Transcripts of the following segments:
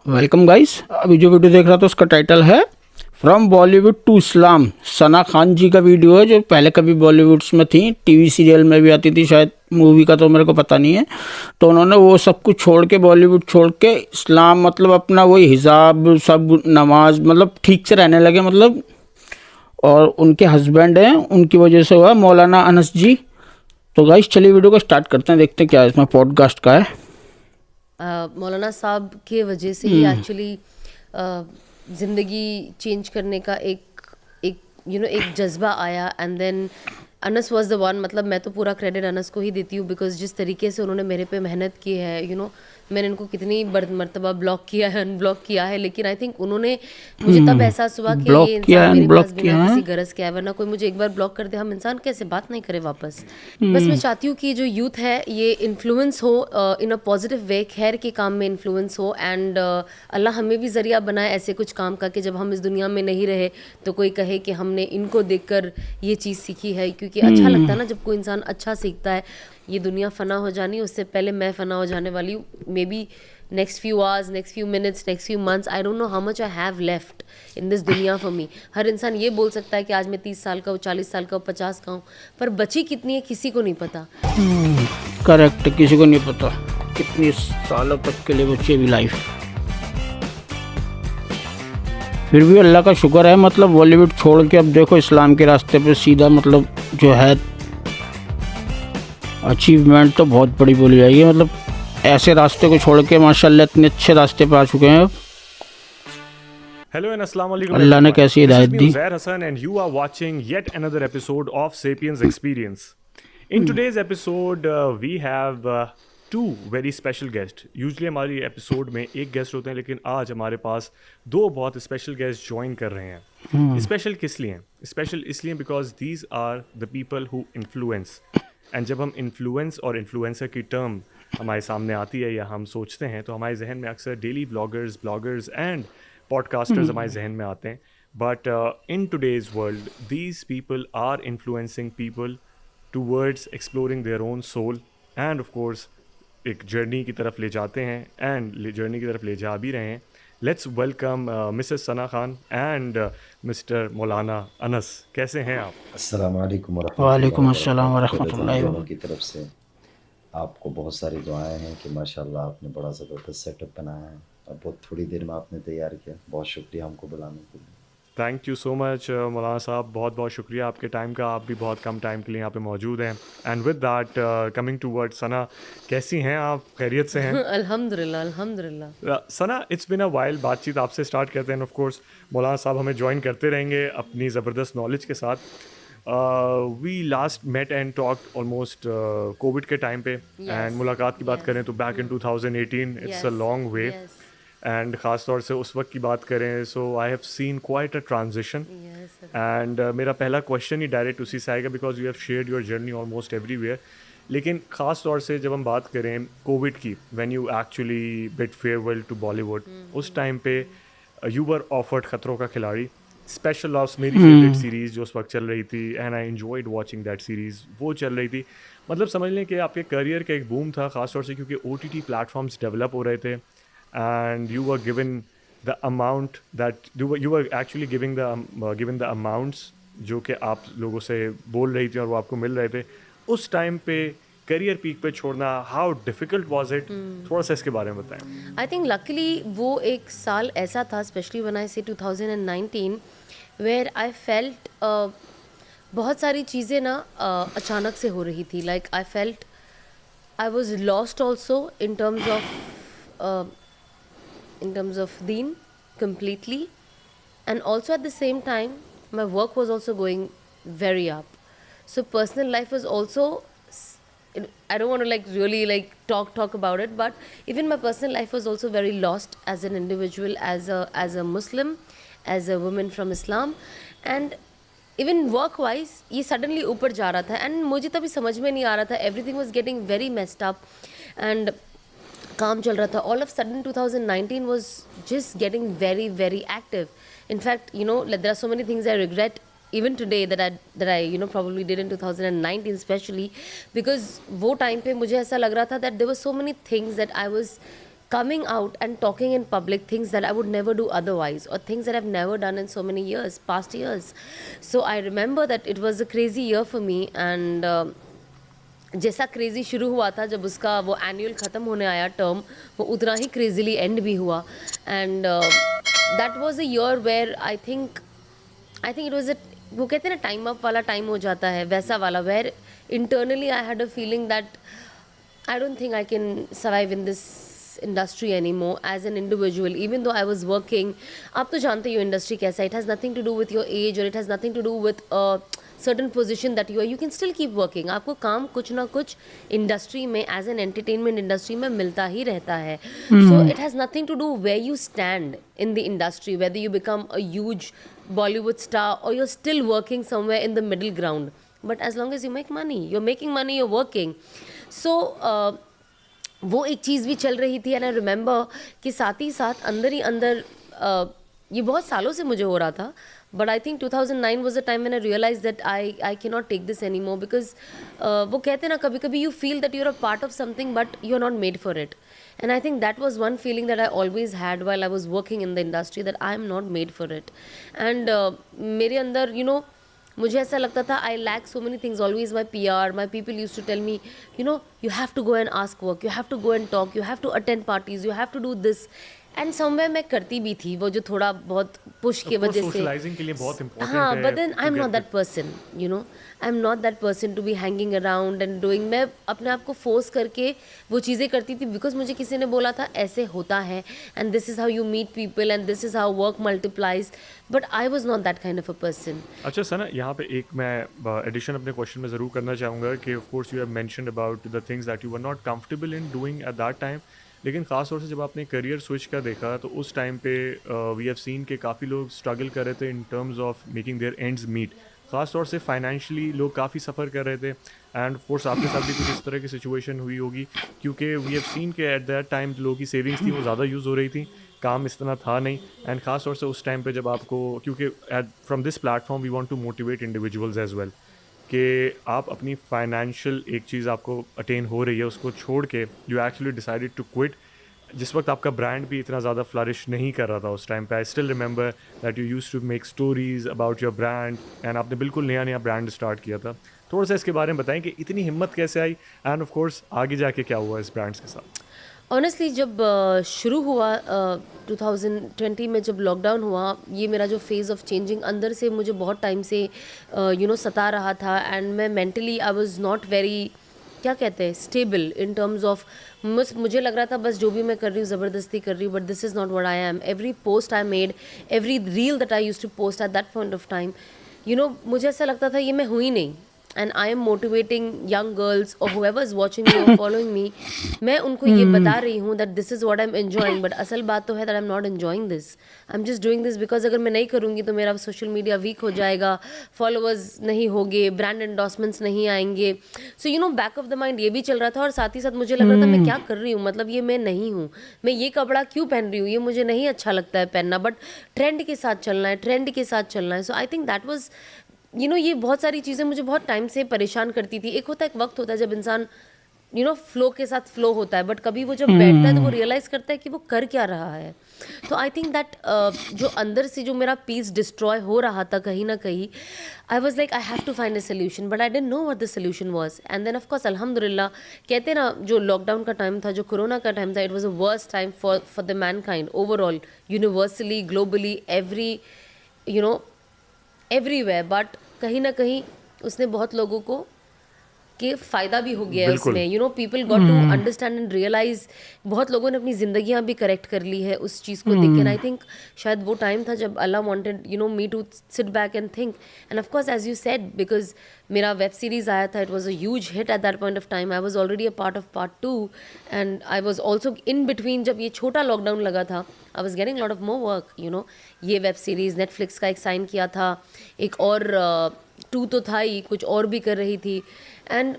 Welcome guys. अभी जो video देख रहा था उसका टाइटल है from Bollywood to Islam. Sana Khan जी का वीडियो है जो पहले कभी बॉलीवुड में थी, टीवी सीरियल में भी आती थी, शायद मूवी का तो मेरे को पता नहीं है। तो उन्होंने वो सब कुछ छोड़ के, बॉलीवुड छोड़ के इस्लाम मतलब अपना वही हिजाब सब नमाज मतलब ठीक से रहने लगे मतलब। और उनके हस्बैंड हैं, उनकी वजह से हुआ मौलाना अनस जी। तो गाइस चलिए वीडियो को स्टार्ट करते हैं, देखते हैं क्या इसमें पॉडकास्ट का है। मौलाना साहब के वजह से ही एक्चुअली ज़िंदगी चेंज करने का एक एक एक जज्बा आया। And then Anas was the one. मतलब मैं तो पूरा क्रेडिट अनस को ही देती हूँ, बिकॉज जिस तरीके से उन्होंने मेरे पे मेहनत की है, मैंने इनको कितनी मर्तबा ब्लॉक किया है, अनब्लॉक किया है, लेकिन आई थिंक उन्होंने मुझे तब एहसास हुआ कि ब्लॉक ये किया इंसान है, मेरे अनब्लॉक पास बिना किया है। किसी गरज के आए, वरना कोई मुझे एक बार ब्लॉक कर दे, हम इंसान कैसे बात नहीं करे वापस। बस मैं चाहती हूँ कि जो यूथ है ये इन्फ्लुएंस हो इन अ पॉजिटिव वे, खैर के काम में इन्फ्लुएंस हो। एंड अल्लाह हमें भी ज़रिया बनाए ऐसे कुछ काम का कि जब हम इस दुनिया में नहीं रहे तो कोई कहे कि हमने इनको देखकर ये चीज़ सीखी है। क्योंकि अच्छा लगता है ना जब कोई इंसान अच्छा सीखता है। ये दुनिया फ़ना हो जानी, उससे पहले मैं फ़ना हो जाने वाली हूँ। May be next few hours, next few minutes, next few months, I don't know how much I have left in this दुनिया for me। हर इंसान ये बोल सकता है कि आज मैं 30 साल का हूँ, 40 साल का हूँ, 50 का हूँ, पर बची कितनी है किसी को नहीं पता। करेक्ट, किसी को नहीं पता कितनी सालों तक के लिए बची अभी लाइफ। फिर भी अल्लाह का शुक्र है, मतलब बॉलीवुड छोड़ के अब देखो इस्लाम के रास्ते पे सीधा, मतलब जो है अचीवमेंट तो बहुत बड़ी बोली जाएगी। मतलब ऐसे रास्ते को छोड़ के माशाल्लाह इतने अच्छे रास्ते पे आ चुके हैं। Hello and Assalamu alaikum अल्लाह ने everyone. कैसी This हिदायत is me the. Uzair Hassan and you are watching yet another episode of Sapiens Experience. In today's episode we have two very special guests. Usually हमारी episode में एक guest होते हैं, लेकिन आज हमारे पास दो बहुत स्पेशल गेस्ट ज्वाइन कर रहे हैं। स्पेशल किस लिए? स्पेशल इसलिए because these are the people who influence. And जब हम इन्फ्लुएंस और इन्फ्लुएंसर की टर्म हमारे सामने आती है या हम सोचते हैं तो हमारे जहन में अक्सर daily vloggers, bloggers and podcasters हमारे जहन में आते हैं। But in today's world these people are influencing people towards exploring their own soul and of course एक जर्नी की तरफ ले जाते हैं एंड जर्नी की तरफ ले जा भी रहे हैं। Let's welcome Mrs Sana Khan and mister मौलाना अनस। कैसे हैं आप? अस्सलाम वालेकुम वालेकुम वरहमतुल्लाहि अस्सलाम वबरकातुहू। फिर वरहमतुल्लाहि हम दोनों की तरफ से आपको बहुत सारी दुआएं हैं कि माशाल्लाह आपने बड़ा ज़बरदस्त सेटअप बनाया है और बहुत थोड़ी देर में आपने तैयार किया। बहुत शुक्रिया हमको बुलाने के लिए। थैंक यू सो मच मौलाना साहब, बहुत बहुत शुक्रिया आपके टाइम का। आप भी बहुत कम टाइम के लिए यहाँ पे मौजूद हैं। And with that coming to word, Sana कैसी हैं आप? खैरियत से हैं? अल्हम्दुलिल्लाह अल्हम्दुलिल्लाह। सना, इट्स बिन अ वाइल, बातचीत आपसे स्टार्ट करते हैं। ऑफ कोर्स मौलाना साहब हमें ज्वाइन करते रहेंगे अपनी ज़बरदस्त नॉलेज के साथ। We last met and talked almost Covid के टाइम पे। एंड मुलाकात की बात करें तो back in 2018, it's a long way. And ख़ास तौर से उस वक्त की बात करें so I have seen quite a transition. And मेरा पहला क्वेश्चन ही डायरेक्ट उसी से आएगा because you have shared your journey almost everywhere. लेकिन ख़ास तौर से जब हम बात करें कोविड की, when you actually bid farewell to Bollywood, उस टाइम पे यू वर ऑफर्ड खतरों का खिलाड़ी, स्पेशल ऑप्स मेरी फेवरेट सीरीज़ जो उस वक्त चल रही थी and I enjoyed watching that series, वो चल रही थी। मतलब समझ लें कि आपके करियर का एक बूम था, ख़ास तौर से क्योंकि OTT प्लेटफॉर्म्स डेवलप हो रहे थे and you were given the amount that you were actually giving the given the amounts जो कि आप लोगों से बोल रही थी और वो आपको मिल रहे थे। उस टाइम पे करियर पीक पे छोड़ना, हाउ डिफिकल्ट वाज इट? थोड़ा सा इसके बारे में बताएं। आई थिंक लकीली वो एक साल ऐसा था, स्पेशली व्हेन आई से 2019, वेयर आई फेल्ट बहुत सारी चीज़ें ना अचानक से हो रही थी। Like I felt I was lost also in terms of deen completely, and also at the same time my work was also going very up, so personal life was also I don't want to like really like talk about it, but even my personal life was also very lost as an individual, as a Muslim, as a woman from Islam, and even work wise ये suddenly ऊपर जा रहा था and मुझे तभी समझ में नहीं आ रहा था। Everything was getting very messed up and काम चल रहा था। All of sudden 2019 was just getting very very active. In fact, there are so many things I regret even today that I probably did in 2019, especially because वो time पे मुझे ऐसा लग रहा था that there were so many things that I was coming out and talking in public things that I would never do otherwise, or things that I've never done in so many years, past years. So I remember that it was a crazy year for me, and जैसा crazy शुरू हुआ था, जब उसका वो annual ख़त्म होने आया टर्म, वो उतना ही क्रेज़ीली एंड भी हुआ. And that was a year where I think it was a, वो कहते हैं ना टाइम अप वाला टाइम हो जाता है, वैसा वाला, where internally I had a feeling that I don't think I can survive in this industry anymore as an individual, even though I was working. आप तो जानते हो इंडस्ट्री कैसा है. It has nothing to do with your age, or it has nothing to do with a certain position that you are. You can still keep working. आपको काम कुछ ना कुछ इंडस्ट्री में, as an entertainment industry में मिलता ही रहता है. So it has nothing to do where you stand in the industry, whether you become a huge Bollywood star or you're still working somewhere in the middle ground. But as long as you make money, you're making money, you're working. सो वो एक चीज़ भी चल रही थी. And I remember कि साथ ही साथ अंदर ही अंदर ये बहुत सालों से मुझे हो रहा था, but I think 2009 was a time when I realise that I can not take this any more, because वो कहते हैं ना, कभी कभी you feel that you are a part of something but you are not made for it. And I think that was one feeling that I always had while I was working in the industry, that I am not made for it. And मेरे अंदर, you know, मुझे ऐसा लगता था I lack so many things. Always my PR, my people use to tell me, you know, you have to go and ask work, you have to go and talk, you have to attend parties, you have to do this. And somewhere मैं करती भी थी वो, जो थोड़ा बहुत push की वजह से. सोशलाइजिंग के लिए बहुत इंपॉर्टेंट है. हाँ, but then I am not that person, you know, I am not that person to be hanging around and doing. मैं अपने आप को फोर्स करके वो चीज़ें करती थी, बिकॉज मुझे किसी ने बोला था ऐसे होता है, and this is how you meet people and this is how work multiplies. But I was not that kind of a person. अच्छा सना, यहाँ पे एक मैं एडिशन अपने क्वेश्चन में ज़रूर करना चाहूँगा कि of course you have mentioned about the things that you were not comfortable in doing at that time, लेकिन ख़ास तौर से जब आपने करियर स्विच का देखा तो उस टाइम पे वी हैव सीन के काफ़ी लोग स्ट्रगल कर रहे थे in terms of making their ends meet. ख़ास तौर से फाइनेंशियली लोग काफ़ी सफ़र कर रहे थे, एंड ऑफ कोर्स आपके साथ भी कुछ इस तरह की सिचुएशन हुई होगी, क्योंकि वी हैव सीन के एट दैट टाइम जो लोगों की सेविंग्स थी वो ज़्यादा यूज़ हो रही थी, काम इस तरह था नहीं. एंड ख़ास तौर से उस टाइम पे जब आपको, क्योंकि from this platform we want to motivate individuals as well, कि आप अपनी फाइनेंशियल एक चीज़ आपको अटेन हो रही है, उसको छोड़ के you actually decided to quit. जिस वक्त आपका ब्रांड भी इतना ज़्यादा फ्लरिश नहीं कर रहा था उस टाइम पे. I still remember that you used to make stories about your brand, and आपने बिल्कुल नया नया ब्रांड स्टार्ट किया था. थोड़ा सा इसके बारे में बताएं कि इतनी हिम्मत कैसे आई, एंड ऑफ कोर्स आगे जाके क्या हुआ इस ब्रांड्स के साथ. ऑनेस्टली जब शुरू हुआ 2020 में, जब लॉकडाउन हुआ, ये मेरा जो फेज़ ऑफ चेंजिंग अंदर से मुझे बहुत टाइम से यू नो सता रहा था. एंड मैं mentally I was not very, क्या कहते हैं, स्टेबल इन टर्म्स ऑफ, मुझे लग रहा था बस जो भी मैं कर रही हूँ ज़बरदस्ती कर रही हूँ, but this is not what I am. Every post I made, every reel that I used to post at that point of time, you know, मुझे ऐसा लगता था ये मैं हुई नहीं. And I am motivating young girls और whoever is watching me or following me, मैं उनको ये बता रही हूँ that this is what I'm enjoying, but असल बात तो है that I'm not enjoying this. I'm just doing this because अगर मैं नहीं करूँगी तो मेरा सोशल मीडिया वीक हो जाएगा, फॉलोअर्स नहीं होंगे, ब्रांड एंडोर्समेंट्स नहीं आएंगे. So you know, back of the mind ये भी चल रहा था, और साथ ही साथ मुझे लग रहा था मैं क्या कर रही हूँ, मतलब ये मैं नहीं हूँ, मैं ये कपड़ा क्यों पहन रही हूँ, ये मुझे नहीं अच्छा लगता है पहनना, बट ट्रेंड के साथ चलना है, ट्रेंड के साथ चलना है. So I think that was, you know, ये बहुत सारी चीज़ें मुझे बहुत टाइम से परेशान करती थी. एक होता है, एक वक्त होता है जब इंसान यू नो फ्लो के साथ फ्लो होता है, बट कभी वो जब बैठता है तो वो रियलाइज़ करता है कि वो कर क्या रहा है. तो आई थिंक दैट जो अंदर से जो मेरा पीस डिस्ट्रॉय हो रहा था कहीं ना कहीं, I was like I have to find a solution, but I didn't know what the solution was. And then of course अल्हम्दुलिल्लाह, कहते हैं ना, जो लॉकडाउन का टाइम था, जो कोरोना का टाइम था, it was a worst time for the Mankind overall, universally, globally, you know, everywhere. But कहीं ना कहीं उसने बहुत लोगों को के फ़ायदा भी हो गया है उसमें. You know, people got to understand and realise. बहुत लोगों ने अपनी ज़िंदगियाँ भी करेक्ट कर ली है उस चीज़ को देख के. आई थिंक शायद वो टाइम था जब Allah wanted, you know, me to sit back and think. And of course as you said, because मेरा वेब सीरीज़ आया था, it was a huge hit at that point of time. I was already a part of part 2, and I was also in between. जब ये छोटा lockdown लगा था, I was getting lot of more work, you know. ये web series Netflix का एक sign किया था, एक और 2 तो था ही, कुछ और भी कर रही थी. एंड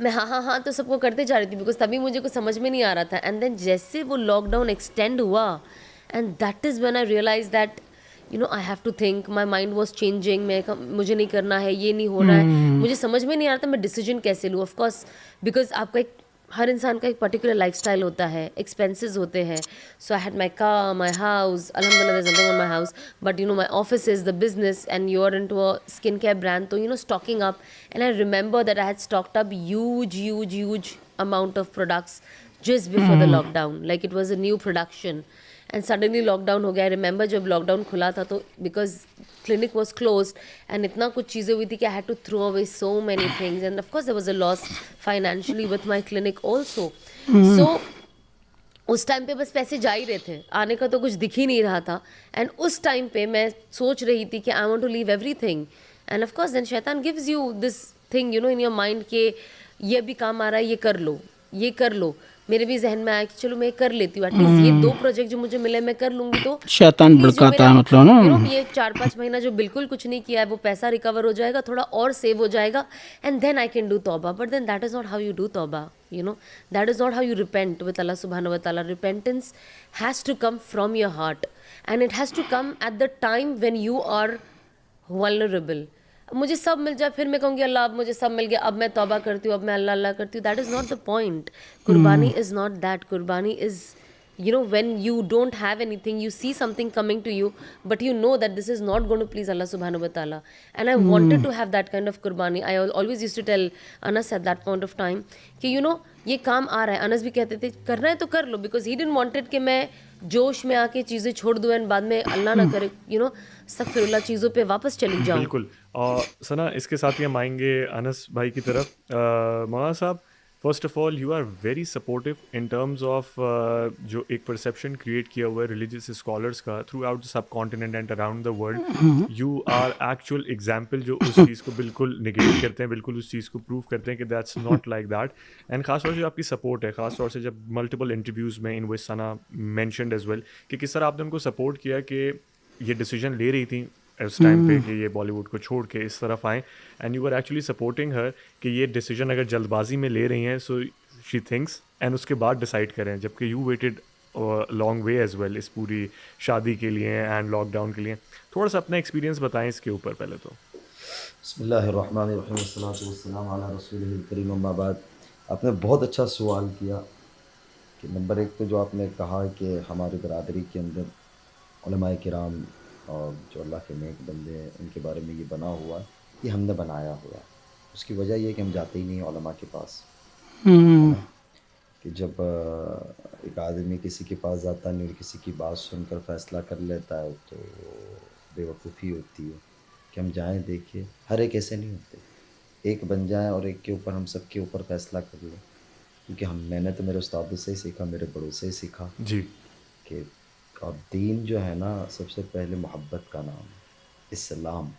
मैं हाँ तो सबको करते जा रही थी, बिकॉज तभी मुझे कुछ समझ में नहीं आ रहा था. एंड देन जैसे वो लॉकडाउन एक्सटेंड हुआ, and that is when I realise that, you know, I have to think, my mind was changing. मुझे नहीं करना है, ये नहीं हो रहा है, मुझे समझ में नहीं आ रहा था मैं डिसीजन कैसे लूँ. ऑफकोर्स बिकॉज आपका एक हर इंसान का एक पर्टिकुलर लाइफस्टाइल होता है, एक्सपेंसेस होते हैं. So I had my car, my house, अल्हम्दुलिल्लाह there is nothing on my house, but you know my office is the business and you are into a skin care brand. तो you know stocking up, and I remember that I had stocked up huge amount of products just before the lockdown, like it was a new production. And suddenly lockdown हो गया. I remember जब lockdown खुला था तो because clinic was closed and इतना कुछ चीज़ें हुई थी कि I had to throw away so many things, and of course there was a loss financially with my clinic also. So उस टाइम पे बस पैसे जा ही रहे थे, आने का तो कुछ दिख ही नहीं रहा था. एंड उस टाइम पे मैं सोच रही थी कि I want to leave everything. And of course then शैतान gives you this thing you know in your mind के ये भी काम आ रहा है, ये कर लो, ये कर लो. मेरे भी जहन में आया कि चलो मैं कर लेती हूँ, एटलीस्ट ये 2 प्रोजेक्ट जो मुझे मिले मैं कर लूँगी. तो शैतान भड़काता है मतलब ना. यू नो ये 4-5 महीना जो बिल्कुल कुछ नहीं किया है वो पैसा रिकवर हो जाएगा, थोड़ा और सेव हो जाएगा, and then I can do तौबा. But then that is not how you do तौबा. You know, that is not how you repent with Allah subhanahu wa ta'ala. Repentance has to come from your heart, and it has to come at the time when you are vulnerable. मुझे सब मिल जाए फिर मैं कहूँगी अल्लाह अब मुझे सब मिल गया, अब मैं तौबा करती हूँ, अब मैं अल्लाह अल्लाह करती हूँ. That is not the point. कुर्बानी इज़ नॉट दैट. कुर्बानी is you know when you don't have anything, you see something coming to you, but you know that this is not going to please Allah subhanahu wa ta'ala. And I wanted to have that kind of qurbani. I always used to tell Anas at that point of time कि you know ये काम आ रहा है. अनस भी कहते थे करना है तो कर लो, because he didn't wanted कि मैं जोश में आके चीज़ें छोड़ दूँ एंड बाद में अल्लाह ना करे you know अस्तगफिरुल्लाह चीज़ों पे वापस चली जाऊँ. बिल्कुल. सना इसके साथ ही हम आएंगे अनस भाई की तरफ. मौलाना साहब, first of all you are very supportive in terms of जो एक परसेप्शन क्रिएट किया हुआ है रिलीजियस स्कॉलर्स का throughout the subcontinent and around the world. You are actual example जो उस चीज़ को बिल्कुल निगेट करते हैं, बिल्कुल उस चीज़ को प्रूव करते हैं कि that's not like that. And खासतौर से जो आपकी सपोर्ट है, खासतौर से जब मल्टीपल इंटरव्यूज़ में इन विच सना मैंशनड एज वेल कि किस तरह आपने उनको सपोर्ट किया कि ये डिसीजन ले रही थी उस टाइम पे कि ये बॉलीवुड को छोड़ के इस तरफ आएँ, and you are actually supporting her कि ये डिसीजन अगर जल्दबाजी में ले रही हैं सो शी थिंक्स एंड उसके बाद डिसाइड करें, जबकि you waited long way as well इस पूरी शादी के लिए एंड लॉकडाउन के लिए. थोड़ा सा अपना एक्सपीरियंस बताएं इसके ऊपर पहले तो. बिस्मिल्लाहिर्रहमानिर्रहीम वस्सलातु वस्सलामु अला रसूलिहिल करीम अम्मा बाद. आपने बहुत अच्छा सवाल किया कि नंबर 1 तो जो आपने कहा कि हमारी बरादरी के अंदर उलमाए किराम और जो अल्लाह के नेक बंदे हैं उनके बारे में ये बना हुआ है, ये हमने बनाया हुआ है. उसकी वजह ये है कि हम जाते ही नहीं उलमा के पास. कि जब एक आदमी किसी के पास जाता नहीं और किसी की बात सुनकर फ़ैसला कर लेता है तो बेवकूफ़ी होती है कि हम जाएं. देखिए हर एक ऐसे नहीं होते, एक बन जाएं और एक के ऊपर हम सब के ऊपर फ़ैसला कर लें. क्योंकि मैंने तो मेरे उस्तादों से ही सीखा, मेरे बड़ों से ही सीखा जी कि और दीन जो है ना सबसे पहले मोहब्बत का नाम है. इस्लाम,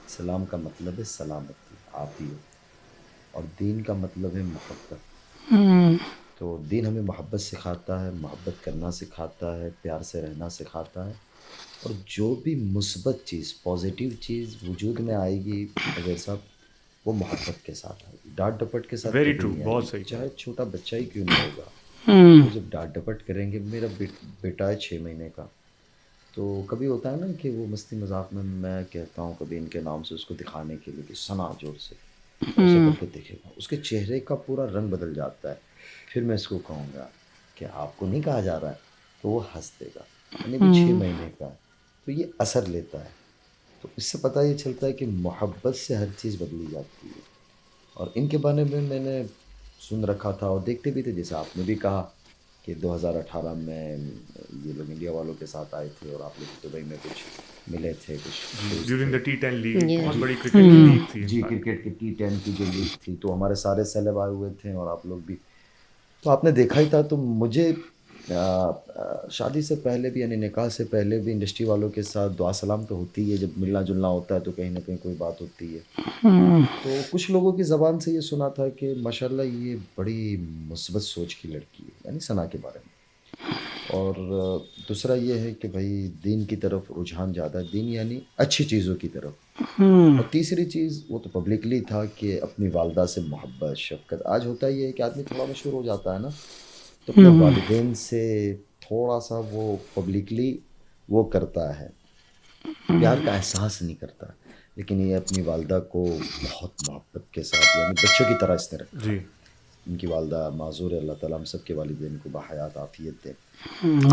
इस्लाम का मतलब है सलामती, आफियत, और दीन का मतलब है मोहब्बत. तो दीन हमें मोहब्बत सिखाता है, मोहब्बत करना सिखाता है, प्यार से रहना सिखाता है. और जो भी मुस्बत चीज़, पॉजिटिव चीज़ वजूद में आएगी अगर साहब, वो मोहब्बत के साथ आएगी, डांट डपट के साथ. वेरी कभी ट्रू, नहीं बहुत आएगी. सही. चाहे छोटा बच्चा ही क्यों नहीं होगा, तो जब डांट डपट करेंगे. मेरा बेटा है 6 महीने का, तो कभी होता है ना कि वो मस्ती मजाक में मैं कहता हूँ कभी इनके नाम से उसको दिखाने के लिए कि सना जोर से ऐसे करके दिखेगा, उसके चेहरे का पूरा रंग बदल जाता है. फिर मैं इसको कहूँगा कि आपको नहीं कहा जा रहा है, तो वो हंस देगा. यानी कि 6 महीने का, तो ये असर लेता है. तो इससे पता ये चलता है कि मोहब्बत से हर चीज़ बदली जाती है. और इनके बारे में मैंने सुन रखा था और देखते भी थे, जैसे आपने भी कहा कि 2018 में ये लोग इंडिया वालों के साथ आए थे और आप लोग दुबई में कुछ मिले थे, कुछ during the T10 league, Yeah. बहुत बड़ी क्रिकेट लीग थी. जी, क्रिकेट की T10 की जो लीग थी, तो हमारे सारे सेलेब आए हुए थे और आप लोग भी, तो आपने देखा ही था. तो मुझे शादी से पहले भी यानी निकाह से पहले भी इंडस्ट्री वालों के साथ दुआ सलाम तो होती है. जब मिलना जुलना होता है तो कहीं ना कहीं कोई बात होती है. तो कुछ लोगों की ज़बान से ये सुना था कि माशाल्लाह ये बड़ी मुस्बत सोच की लड़की है, यानी सना के बारे में. और दूसरा ये है कि भाई दीन की तरफ रुझान ज़्यादा है, दीन यानी अच्छी चीज़ों की तरफ. और तीसरी चीज़ वो तो पब्लिकली था कि अपनी वालदा से मोहब्बत शफ़क़त. आज होता ही है कि आदमी थोड़ा मशहूर हो जाता है ना, तो अपने वालिदैन से थोड़ा सा वो पब्लिकली वो करता है, प्यार का एहसास नहीं करता. लेकिन ये अपनी वालदा को बहुत मोहब्बत के साथ यानी बच्चों की तरह इसने रखा. जी. इनकी वालदा माजूर है, अल्लाह ताला हम सब के वालिदैन को बहयात आफियत दे।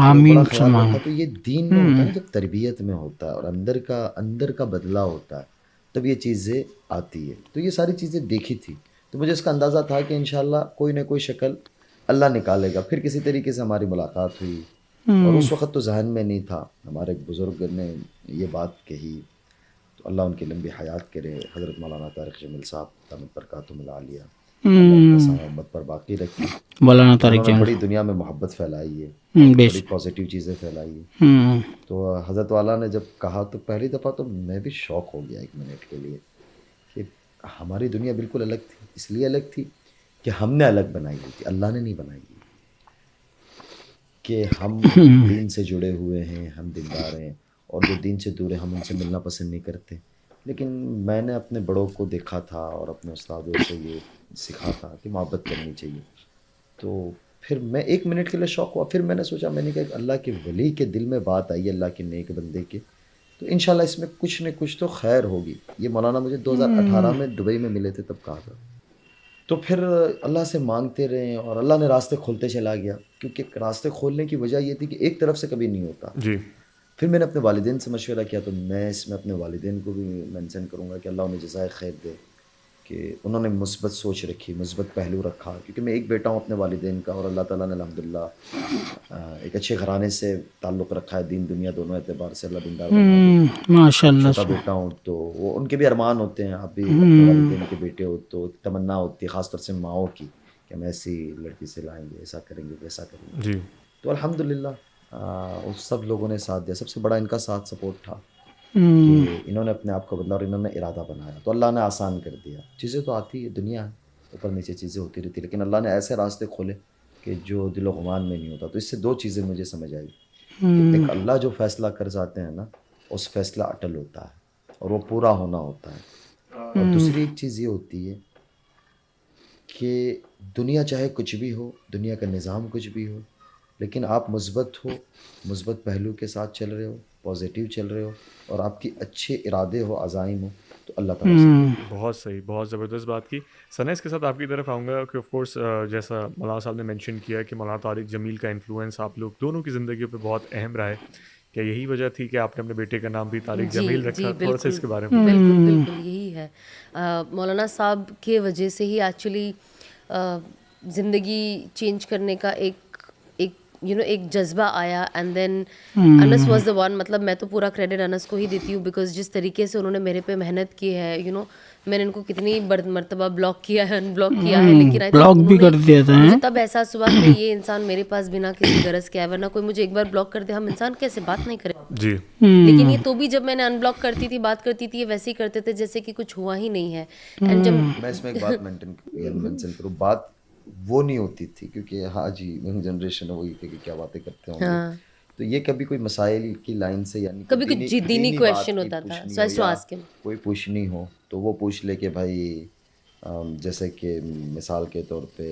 आमीन बड़ा ख्याल समान। रखा। तो ये दीन में होता है ना, जब तरबियत में होता है और अंदर का बदला होता है, तब ये चीज़ें आती है। तो ये सारी चीज़ें देखी थी, तो मुझे इसका अंदाज़ा था कि इंशाल्लाह कोई ना कोई शक्ल अल्लाह निकालेगा। फिर किसी तरीके से हमारी मुलाकात हुई और उस वक़्त तो ज़हन में नहीं था। हमारे एक बुज़ुर्ग ने ये बात कही, तो अल्लाह उनकी लंबी हयात करे। हज़रत मौलाना तारिक जमील साहब दामत बरकातुहुमुल आलिया, अल्लाह उनका साया उम्मत पर बाकी रखे। मौलाना तारिक उन्होंने जमील। बड़ी दुनिया में मोहब्बत फैलाई है और बड़ी बेशक। पॉजिटिव चीज़ें फैलाई है। तो हज़रत वाला ने जब कहा तो पहली दफ़ा तो मैं भी शौक हो गया 1 मिनट के लिए कि हमारी दुनिया बिल्कुल अलग थी। इसलिए अलग थी कि हमने अलग बनाई हुई थी, अल्लाह ने नहीं बनाई हुई। कि हम दीन से जुड़े हुए हैं, हम दीनदार हैं, और जो दीन से दूर है हम उनसे मिलना पसंद नहीं करते। लेकिन मैंने अपने बड़ों को देखा था और अपने उस्तादों से ये सीखा था कि मोहब्बत करनी चाहिए। तो फिर मैं 1 मिनट के लिए शौक हुआ। फिर मैंने सोचा, मैंने कहा अल्लाह के वली के दिल में बात आई है, अल्लाह के नेक बंदे के, तो इंशाल्लाह इसमें कुछ न कुछ तो खैर होगी। ये मौलाना मुझे 2018 में दुबई में मिले थे, तब कहा था। तो फिर अल्लाह से मांगते रहे और अल्लाह ने रास्ते खोलते चला गया, क्योंकि रास्ते खोलने की वजह ये थी कि एक तरफ से कभी नहीं होता। जी। फिर मैंने अपने वालिदैन से मशवरा किया, तो मैं इसमें अपने वालिदैन को भी मेंशन करूँगा कि अल्लाह उन्हें जज़ाए खैर दे कि उन्होंने मुस्बत सोच रखी, मुस्बत पहलू रखा। क्योंकि मैं एक बेटा हूँ अपने वालिदैन का और अल्लाह ताला ने अल्हम्दुलिल्लाह एक अच्छे घराने से ताल्लुक़ रखा है, दीन दुनिया दोनों एतबार से अल्लाह दीनदार बना दे। माशाल्लाह छोटा से। बेटा हूँ तो वो उनके भी अरमान होते हैं, आप भी अपने वालिदैन के बेटे हो तो तमन्ना होती है ख़ासतौर से माँओं की कि हम ऐसी लड़की से लाएँगे, ऐसा करेंगे, वैसा करेंगे। जी। तो अल्हम्दुलिल्लाह उस सब लोगों ने साथ दिया। सबसे बड़ा इनका साथ सपोर्ट था कि इन्होंने अपने आप को बदला और इन्होंने इरादा बनाया, तो अल्लाह ने आसान कर दिया। चीज़ें तो आती है, दुनिया है, ऊपर नीचे चीज़ें होती रहती है, लेकिन अल्लाह ने ऐसे रास्ते खोले कि जो दिलो गुमान में नहीं होता। तो इससे 2 चीज़ें मुझे समझ आई कि एक अल्लाह जो फ़ैसला कर जाते हैं ना, उस फ़ैसला अटल होता है और वो पूरा होना होता है। और दूसरी एक चीज़ ये होती है कि दुनिया चाहे कुछ भी हो, दुनिया का निज़ाम कुछ भी हो, लेकिन आप मुस्बत हो, मुस्बत पहलू के साथ चल रहे हो, पॉजिटिव चल रहे हो और आपकी अच्छे इरादे हो, अज़ाइम हो, तो अल्लाह ताला सब। बहुत सही, बहुत ज़बरदस्त बात की। सना, इसके साथ आपकी तरफ आऊँगा कि ऑफ़ कोर्स जैसा मौलाना साहब ने मेंशन किया कि मौलाना तारिक जमील का इन्फ्लुएंस आप लोग दोनों की ज़िंदगियों पे बहुत अहम रहा है। क्या यही वजह थी कि आपने अपने बेटे का नाम भी तारिक जी जमील जी रखा? थोड़ा-सा बिल्कुल इसके बारे में बताइए। बिल्कुल बिल्कुल यही है। मौलाना साहब के वजह से ही एक्चुअली ज़िंदगी चेंज करने का एक एक एक जज्बा आया, and then Anas was the one. मतलब मैं तो पूरा क्रेडिट अनस को ही देती हूँ, बिकॉज जिस तरीके से उन्होंने मेरे पे मेहनत की है, मैंने इनको कितनी मर्तबा ब्लॉक किया है, अनब्लॉक किया है, लेकिन आई थिंक ब्लॉक भी कर उन्होंने दिया था मुझे हैं? तब एहसास हुआ कि ये इंसान मेरे पास बिना किसी गरज के आया, वरना कोई मुझे एक बार ब्लॉक कर दे, हम इंसान कैसे बात नहीं करें। जी। लेकिन ये तो भी जब मैंने अनब्लॉक करती थी, बात करती थी, ये वैसे ही करते थे जैसे कि कुछ हुआ ही नहीं है। एंड जब मैं इसमें एक बात मेंशन करूँ, बात वो नहीं होती थी क्योंकि हाँ जी, यंग जनरेशन है, वही थे कि क्या बातें करते होंगे। हाँ, तो ये कभी कोई मसाइल की लाइन से, यानी कि कभी कुछ दीनी दीनी बात क्वेश्चन की होता था, पूछनी सो हो आई टू या आस्क हिम। कोई पूछनी हो तो वो पूछ ले कि भाई जैसे कि मिसाल के तौर पे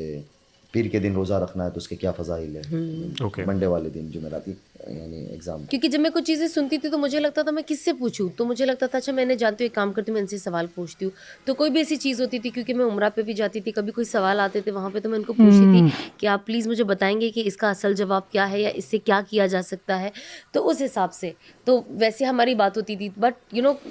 पीर के दिन रोज़ा रखना है तो उसके क्या फ़ज़ाइल है, ओके। मंडे वाले दिन जुमेराती, यानी एग्ज़ाम। क्योंकि जब मैं कुछ चीज़ें सुनती थी तो मुझे लगता था मैं किससे पूछूं, तो मुझे लगता था अच्छा मैंने जानती हूँ एक काम करती हूँ, मैं इनसे सवाल पूछती हूँ। तो कोई भी ऐसी चीज़ होती थी, क्योंकि मैं उम्रा पे भी जाती थी, कभी कोई सवाल आते थे वहाँ पे, तो मैं उनको पूछती थी कि आप प्लीज़ मुझे बताएंगे कि इसका असल जवाब क्या है या इससे क्या किया जा सकता है। तो उस हिसाब से तो वैसे हमारी बात होती थी। बट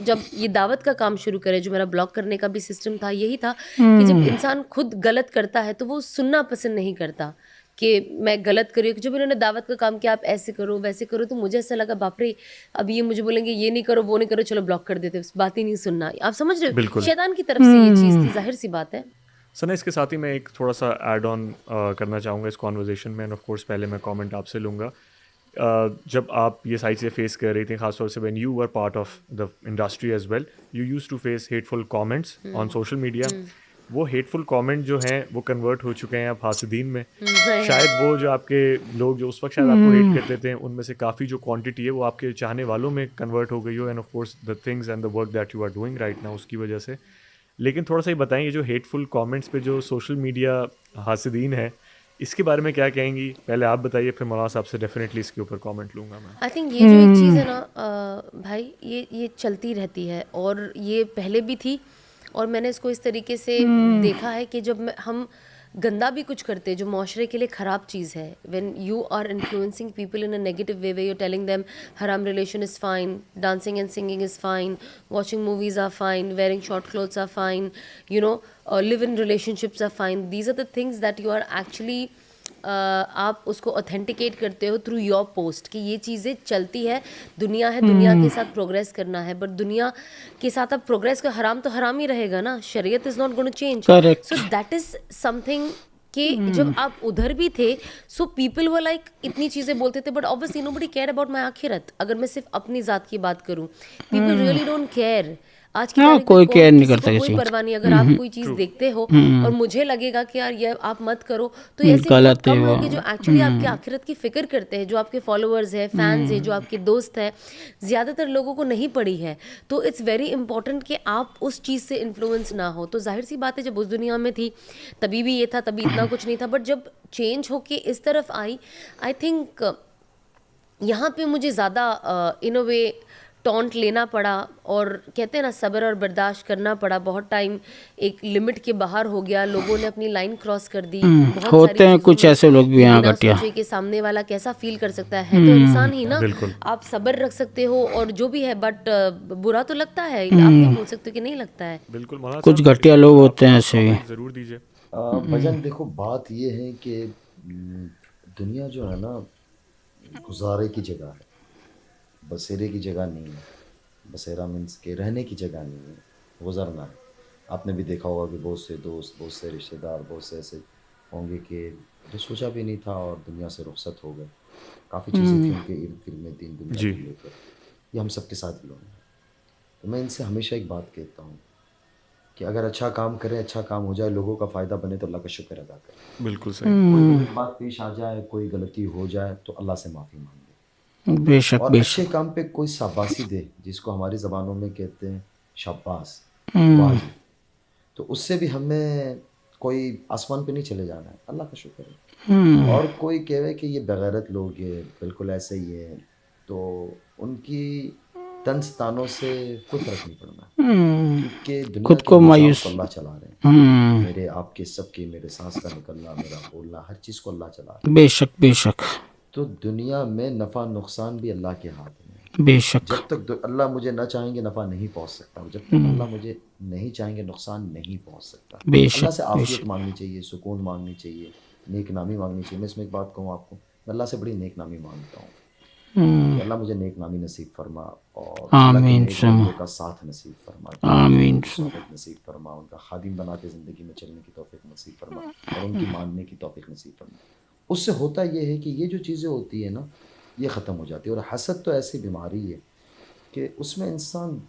जब ये दावत का काम शुरू करे, जो मेरा ब्लॉग करने का भी सिस्टम था, यही था कि जब इंसान खुद गलत करता है तो वो सुनना पसंद नहीं करता कि मैं गलत करी। जब इन्होंने दावत का काम किया, आप ऐसे करो वैसे करो, तो मुझे ऐसा लगा बाप रे, अब ये मुझे बोलेंगे ये नहीं करो वो नहीं करो, चलो ब्लॉक कर देते, बात ही नहीं सुनना। आप समझ रहे हो, बिल्कुल। शैतान की तरफ से ये चीज़ थी, जाहिर सी बात है। सना, इसके साथ ही मैं एक थोड़ा-सा ऐड ऑन करना चाहूँगा इस कन्वर्सेशन में, एंड ऑफ़ कोर्स पहले मैं कमेंट आपसे लूँगा। जब आप ये सारी चीज़ें फेस कर रही थी, खासतौर से when you were part of the industry as well, you used to face hateful comments on social media. वो हेटफुल कमेंट जो हैं वो कन्वर्ट हो चुके हैं अब हासिदीन में। शायद वो जो आपके लोग जो उस वक्त शायद आपको हेट करते थे, उनमें से काफ़ी जो क्वांटिटी है वो आपके चाहने वालों में कन्वर्ट हो गई हो, and of course the things and the work that you are doing right now उसकी वजह से। लेकिन थोड़ा सा ये बताएं, जो हेटफुल कमेंट्स पे जो सोशल मीडिया हासिदीन है, इसके बारे में क्या कहेंगी? पहले आप बताइए, फिर मौलाना साहब से डेफिनेटली इसके ऊपर कमेंट लूँगा मैं। आई थिंक ये जो एक चीज़ है ना भाई, ये चलती रहती है, और ये पहले भी थी, और मैंने इसको इस तरीके से देखा है कि जब हम गंदा भी कुछ करते हैं जो माशरे के लिए ख़राब चीज़ है, when you are influencing people in a negative way way you telling them हराम relation is fine, dancing and singing is fine, watching movies are fine, wearing short clothes are fine, you know, live in relationships are fine. These are the things that you are actually आप उसको authenticate करते हो through your post कि ये चीज़ें चलती है, दुनिया है, दुनिया के साथ प्रोग्रेस करना है, बट दुनिया के साथ आप प्रोग्रेस का हराम तो हराम ही रहेगा ना, शरीयत is not going to change. Correct. So that is something कि जब आप उधर भी थे सो पीपल वर लाइक इतनी चीज़ें बोलते थे, but obviously nobody care about my आखिरत. अगर मैं सिर्फ अपनी ज़ात की बात करूँ, पीपल रियली डोंट केयर. आज की हाँ, तारीख में कोई कौन care नहीं किसी करता को किसी कोई को. परवाह नहीं. अगर आप कोई चीज़ देखते हो और मुझे लगेगा कि यार ये आप मत करो, तो ऐसे बहुत गलत है कम वो. लोग हैं जो एक्चुअली आपकी आखिरत की फिक्र करते हैं, जो आपके फॉलोअर्स हैं, फैंस हैं, जो आपके दोस्त हैं. ज़्यादातर लोगों को नहीं पड़ी है, तो इट्स वेरी इंपॉर्टेंट कि आप उस चीज़ से इन्फ्लुएंस ना हो. तो जाहिर सी बात है जब उस दुनिया में थी तभी भी ये था, तभी इतना कुछ नहीं था, बट जब चेंज होके इस तरफ आई, आई थिंक यहाँ पे मुझे ज़्यादा इन अ वे टॉन्ट लेना पड़ा, और कहते हैं ना सब्र और बर्दाश्त करना पड़ा. बहुत टाइम एक लिमिट के बाहर हो गया, लोगों ने अपनी लाइन क्रॉस कर दी. बहुत होते सारी हैं चीज़ों कुछ में ऐसे लोग भी ये यहाँ बिना घटिया. सोचे कि सामने वाला कैसा फील कर सकता है तो इंसान ही ना. बिल्कुल. आप सब्र रख सकते हो और जो भी है, बट बुरा तो लगता है, आप नहीं बोल सकते कि नहीं लगता है. बिल्कुल मौलाना कुछ साहब, घटिया इस लोग पर होते आप हैं ऐसे भी. comment ज़रूर दीजिए. भजन देखो, बात ये है कि दुनिया जो है ना, गुजारे की जगह है, बसेरे की जगह नहीं है. बसेरा मीन्स के रहने की जगह नहीं है, गुजरना है. आपने भी देखा होगा कि बहुत से दोस्त, बहुत से रिश्तेदार, बहुत से ऐसे होंगे कि जो सोचा भी नहीं था और दुनिया से रुखसत हो गए. काफ़ी चीज़ें थी उनके इर्द गिर्द में दीन दुनिया जी. को लेकर. ये हम सबके साथ भी हुआ है. तो मैं इनसे हमेशा एक बात कहता हूँ कि अगर अच्छा काम करें, अच्छा काम हो जाए, लोगों का फ़ायदा बने तो अल्लाह का शुक्र अदा करें. बिल्कुल सही. कोई गलत बात पेश आ जाए, कोई गलती हो जाए तो अल्लाह से माफ़ी मांगे. बेशक और अच्छे बेशक. काम पे कोई शाबाशी दे, जिसको हमारी ज़बानों में कहते हैं शाबाश, वाह जी. तो उससे भी हमें कोई आसमान पे नहीं चले जाना है, अल्लाह का शुक्र है. और कोई कहे कि ये बेगैरत लोग हैं, बिल्कुल ऐसे ही है, तो उनकी तंज तानों से कोई फर्क नहीं पड़ना, क्योंकि दुनिया खुद के को निज़ाम मायूस. को अल्लाह चला रहे हैं. मेरे आपके सबके, मेरे सांस का निकलना, मेरा बोलना, हर चीज़ को अल्लाह चला रहे हैं. बेशक बेशक तो दुनिया में नफ़ा नुकसान भी अल्लाह के हाथ में है. बेशक. जब तक अल्लाह मुझे ना चाहेंगे नफ़ा नहीं पहुंच सकता, और जब तक अल्लाह मुझे नहीं चाहेंगे नुकसान नहीं पहुंच सकता. बेशक, अल्लाह से आफियत बेशक. मांगनी चाहिए, सुकून मांगनी चाहिए, नेक नामी मांगनी चाहिए. मैं इसमें एक बात कहूँ आपको, मैं अल्लाह से बड़ी नेक नामी मांगता हूँ कि अल्लाह मुझे नेक नामी नसीब फरमा, और अल्लाह के आमीन नेक सुमा. बंदों का साथ नसीब फरमा, कि आमीन उनको सुमा. तौफीक नसीब फरमा, उनका खादिम बना के ज़िंदगी में चलने की तौफीक नसीब फरमा, और उनकी मानने की तौफीक नसीब फरमा. उससे होता ये है कि ये जो चीज़ें होती है ना, ये ख़त्म हो जाती है. और हसद तो ऐसी बीमारी है कि उसमें इंसान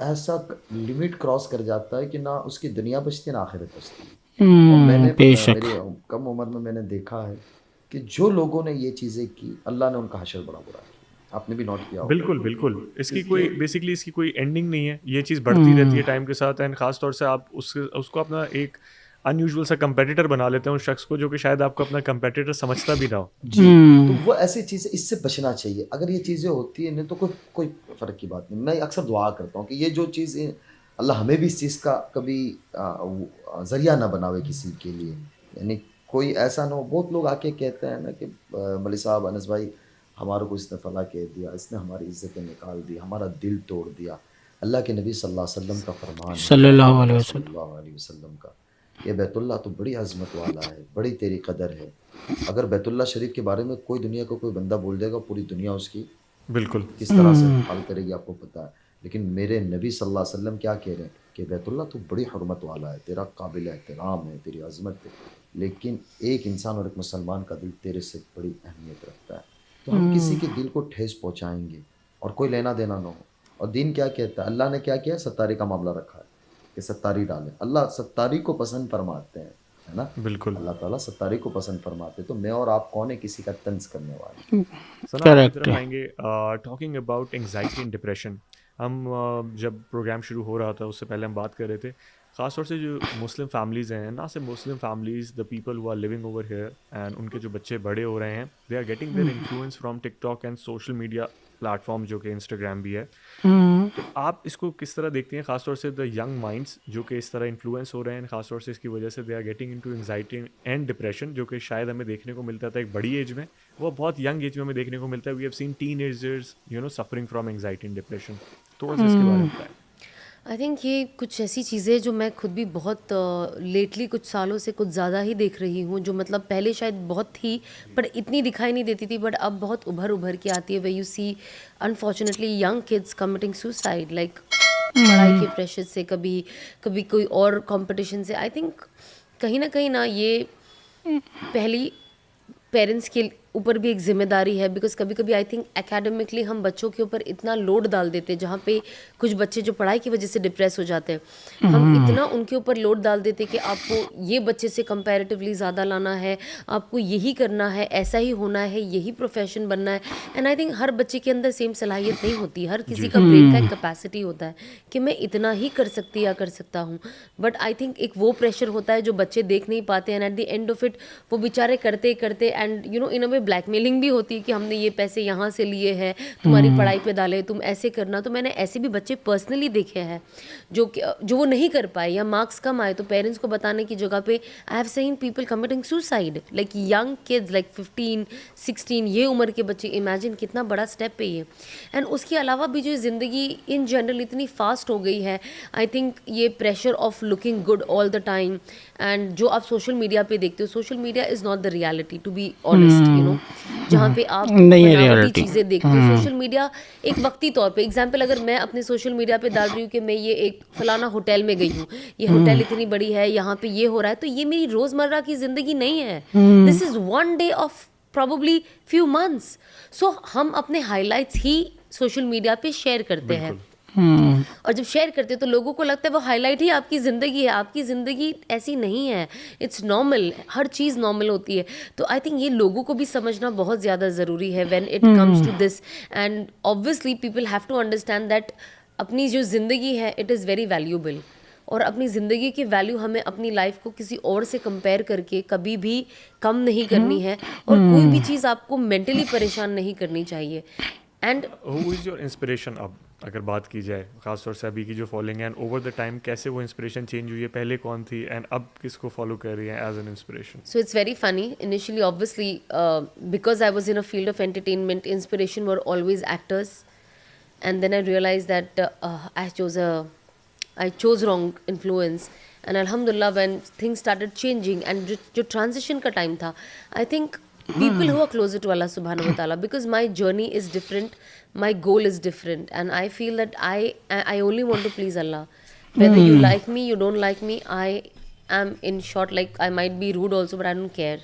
ऐसा लिमिट क्रॉस कर जाता है कि ना उसकी दुनिया बचती है ना आखिरत बचती है. और मैंने बेशक. मेरी कम उम्र में मैंने देखा है कि जो लोगों ने ये चीज़ें की, अल्लाह ने उनका हशर बड़ा बुरा किया. आपने भी नोट किया होगा. बिल्कुल बिल्कुल. इसकी कोई बेसिकली इसकी कोई एंडिंग नहीं है. ये चीज़ बढ़ती रहती है टाइम के साथ, एंड ख़ास तौर से आप उसको अपना एक अनयूजुअल सा कंपेटिटर बना लेते हैं उस शख्स को, जो कि शायद आपको अपना कंपेटिटर समझता भी ना हो. जी. तो वो ऐसी चीज़ें, इससे बचना चाहिए. अगर ये चीज़ें होती हैं नहीं तो कोई फ़र्क की बात नहीं. मैं अक्सर दुआ करता हूँ कि ये जो चीज़ें, अल्लाह हमें भी इस चीज़ का कभी ज़रिया ना बनावे किसी के लिए. यानी कोई ऐसा ना हो. बहुत लोग आके कहते हैं ना कि मौलवी साहब, अनस भाई, हमारे को इसने फला कह दिया, इसने हमारी इज्जतें निकाल दी, हमारा दिल तोड़ दिया. अल्लाह के नबी सल्लल्लाहु अलैहि वसल्लम का फरमान है, सल्लल्लाहु अलैहि वसल्लम. सल्लल्लाहु अलैहि वसल्लम का, ये बैतुल्लाह तो बड़ी अज़मत वाला है, बड़ी तेरी कदर है. अगर बैतुल्लाह शरीफ के बारे में कोई दुनिया को कोई बंदा बोल देगा, पूरी दुनिया उसकी बिल्कुल. किस तरह से हाल करेगी आपको पता है. लेकिन मेरे नबी सल्लल्लाहु अलैहि वसल्लम क्या कह रहे हैं कि बैतुल्लाह तो बड़ी हुर्मत वाला है, तेरा काबिल एहतराम है, तेरी अज़मत है, लेकिन एक इंसान और एक मुसलमान का दिल तेरे से बड़ी अहमियत रखता है. तो हम किसी के दिल को ठेस पहुँचाएँगे और कोई लेना देना ना हो. और दीन क्या कहता है, अल्लाह ने क्या किया, सत्तारी का मामला रखा है कि सत्तारी डालें. अल्लाह सत्तारी को पसंद फरमाते हैं, है ना. बिल्कुल. अल्लाह ताला सत्तारी को पसंद फरमाते हैं. तो मैं और आप कौन है किसी का तंज करने वाले. सना आपकी Correct तरफ है. आएंगे. Talking about anxiety and depression, हम जब प्रोग्राम शुरू हो रहा था उससे पहले हम बात कर रहे थे, ख़ासतौर से जो मुस्लिम फैमिलीज़ हैं, ना सिर्फ Muslim families, the people who are living over here, and उनके जो बच्चे बड़े हो रहे हैं, they are getting their influence from TikTok and social media platform, जो कि इंस्टाग्राम भी है. तो आप इसको किस तरह देखती हैं, खासतौर से द यंग माइंड्स जो कि इस तरह इन्फ्लुएंस हो रहे हैं, खासतौर से इसकी वजह से they are getting into anxiety and depression, जो कि शायद हमें देखने को मिलता था एक बड़ी एज में, वो बहुत यंग एज में हमें देखने को मिलता है. We have seen teenagers suffering from anxiety and depression. थोड़ा सा इसके बारे में बताएं. आई थिंक ये कुछ ऐसी चीज़ें जो मैं खुद भी बहुत लेटली कुछ सालों से कुछ ज़्यादा ही देख रही हूँ, जो मतलब पहले शायद बहुत थी पर इतनी दिखाई नहीं देती थी, बट अब बहुत उभर के आती है. Way you see unfortunately young kids committing suicide, like पढ़ाई के प्रेशर से, कभी कोई और कंपटीशन से. आई थिंक कहीं ना ये पहली पेरेंट्स के ऊपर भी एक जिम्मेदारी है, बिकॉज कभी कभी आई थिंक एकेडमिकली हम बच्चों के ऊपर इतना लोड डाल देते हैं, जहाँ पे कुछ बच्चे जो पढ़ाई की वजह से डिप्रेस हो जाते हैं, हम इतना उनके ऊपर लोड डाल देते हैं कि आपको ये बच्चे से कंपैरेटिवली ज़्यादा लाना है, आपको यही करना है, ऐसा ही होना है, यही प्रोफेशन बनना है. एंड आई थिंक हर बच्चे के अंदर सेम सलाहियत नहीं होती, हर किसी का ब्रेन का एक कैपेसिटी होता है कि मैं इतना ही कर सकती या कर सकता हूँ. बट आई थिंक एक वो प्रेशर होता है जो बच्चे देख नहीं पाते हैं, and eight the end of it वो बेचारे करते and in a way blackmailing भी होती है कि हमने ये पैसे यहाँ से लिए हैं, तुम्हारी पढ़ाई पे डाले, तुम ऐसे करना. तो मैंने ऐसे भी बच्चे पर्सनली देखे हैं जो वो नहीं कर पाए या मार्क्स कम आए, तो पेरेंट्स को बताने की जगह पे आई have seen people committing suicide, like young kids, like 15-16, ये उम्र के बच्चे. इमेजिन कितना बड़ा स्टेप है ये. एंड उसके अलावा भी जो ज़िंदगी इन जनरल इतनी फास्ट हो गई है, आई थिंक ये pressure of looking good all the time, and जो आप सोशल मीडिया पे देखते हो, social media is not the reality, to be honest, जहाँ पे आप बनावटी चीज़ें देखते हो. सोशल मीडिया एक वक्ती तौर पे, एग्जाम्पल अगर मैं अपने सोशल मीडिया पे डाल रही हूँ कि मैं ये एक फलाना होटल में गई हूँ, ये होटल इतनी बड़ी है, यहाँ पे ये हो रहा है, तो ये मेरी रोज़मर्रा की ज़िंदगी नहीं है. This is one day of probably few months. So हम अपने हाईलाइट्स ही सोशल मीडिया पे शेयर करते हैं, और जब शेयर करते हैं तो लोगों को लगता है वो हाईलाइट ही आपकी ज़िंदगी है. आपकी ज़िंदगी ऐसी नहीं है, it's normal, her cheese normal होती है. तो आई थिंक ये लोगों को भी समझना बहुत ज़्यादा ज़रूरी है when it comes to this. And obviously people have to understand that अपनी जो ज़िंदगी है इट इज़ वेरी वैल्यूबल, और अपनी ज़िंदगी की वैल्यू हमें अपनी लाइफ को किसी और से कंपेयर करके कभी भी कम नहीं करनी है, और कोई भी चीज़ आपको मेंटली परेशान नहीं करनी चाहिए. And who is your inspiration अब, अगर बात की जाए खासतौर से अभी की जो फॉलोइंग है, एंड ओवर द टाइम कैसे वो इंस्पिरेशन चेंज हुई है, पहले कौन थी एंड अब किसको फॉलो कर रही है as an inspiration? So it's very funny. Initially, obviously, because I was in a field of entertainment, inspiration were always actors, and then I realized that I chose wrong influence. And Alhamdulillah, when things started changing, and जो transition का time था, I think people who are closer to Allah Subhanahu wa Taala, because my journey is different, my goal is different, and I feel that I only want to please Allah. Whether you like me, you don't like me, I am, in short, like I might be rude also, but I don't care.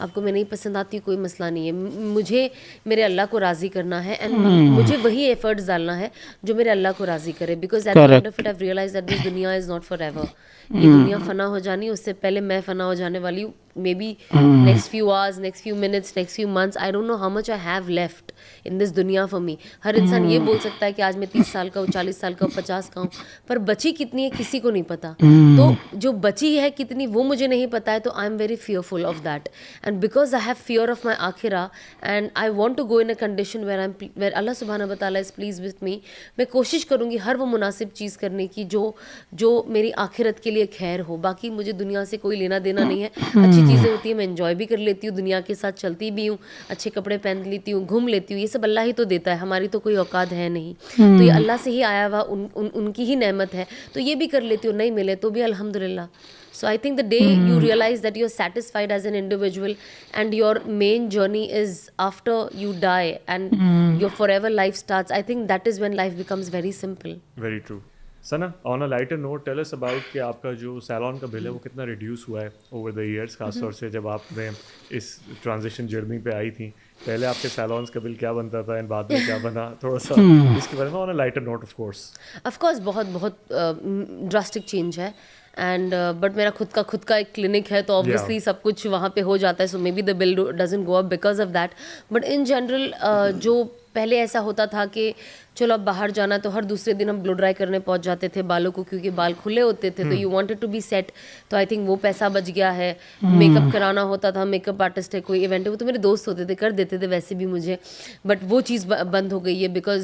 आपको मैं नहीं पसंद आती, कोई मसला नहीं है. मुझे मेरे अल्लाह को राज़ी करना है, एंड मुझे वही एफर्ट्स डालना है जो मेरे अल्लाह को राज़ी करे. Because at the end of it I have realised that this दुनिया इज़ नॉट फॉर एवर. ये दुनिया फना हो जानी, उससे पहले मैं फना हो जाने वाली हूँ. May be next few hours, next few minutes, next few months, I don't know how much I have left in this दुनिया फॉर मी. हर इंसान ये बोल सकता है कि आज मैं 30 साल का हूँ, 40 साल का हूँ, 50 का हूँ, पर बची कितनी है किसी को नहीं पता. तो जो बची है कितनी वो मुझे नहीं पता है, तो I am very fearful of that. And because I have fear of my आखिरा, and I want to go in a condition where Allah सुब्हानहू व तआला इज़ प्लीज विथ मी. मैं कोशिश करूँगी हर वो मुनासिब चीज़ करने की जो मेरी आखिरत के लिए खैर हो. बाकी मुझे दुनिया से कोई लेना देना नहीं है. अच्छी चीज़ें होती है, मैं एंजॉय भी कर लेती हूँ, दुनिया के साथ चलती भी हूँ, अच्छे कपड़े पहन लेती हूँ, घूम लेती हूँ. ये सब अल्लाह ही तो देता है, हमारी तो कोई औकात है नहीं. तो ये अल्लाह से ही आया हुआ उनकी ही नेमत है. तो ये भी कर लेती हूँ, नहीं मिले तो भी अल्हम्दुलिल्लाह. So I think the day you realize that you're satisfied as an individual and your main journey is after you die and your forever life starts, I think that is when life becomes very simple. Very true. Sana, on a lighter note, tell us about कि आपका जो salon का bill है वो कितना reduce हुआ है over the years, खासतौर से जब आपने इस ट्रांजिशन जर्नी पे आई थी. पहले आपके सैलॉन्स का बिल क्या बनता था एंड बाद में क्या बना, थोड़ा सा इसके बारे में on a lighter note. Of course बहुत ड्रास्टिक चेंज है. एंड बट मेरा खुद का एक क्लिनिक है, तो ऑब्वियसली सब कुछ वहाँ पे हो जाता है. So maybe the bill doesn't go up because of that. But in general जो पहले ऐसा होता था कि चलो अब बाहर जाना तो हर दूसरे दिन हम ब्लो ड्राई करने पहुंच जाते थे बालों को, क्योंकि बाल खुले होते थे तो you wanted to be set. तो आई थिंक वो पैसा बच गया है। मेकअप कराना होता था, मेकअप आर्टिस्ट है, कोई इवेंट है, वो तो मेरे दोस्त होते थे, कर देते थे वैसे भी मुझे, बट वो चीज़ बंद हो गई है बिकॉज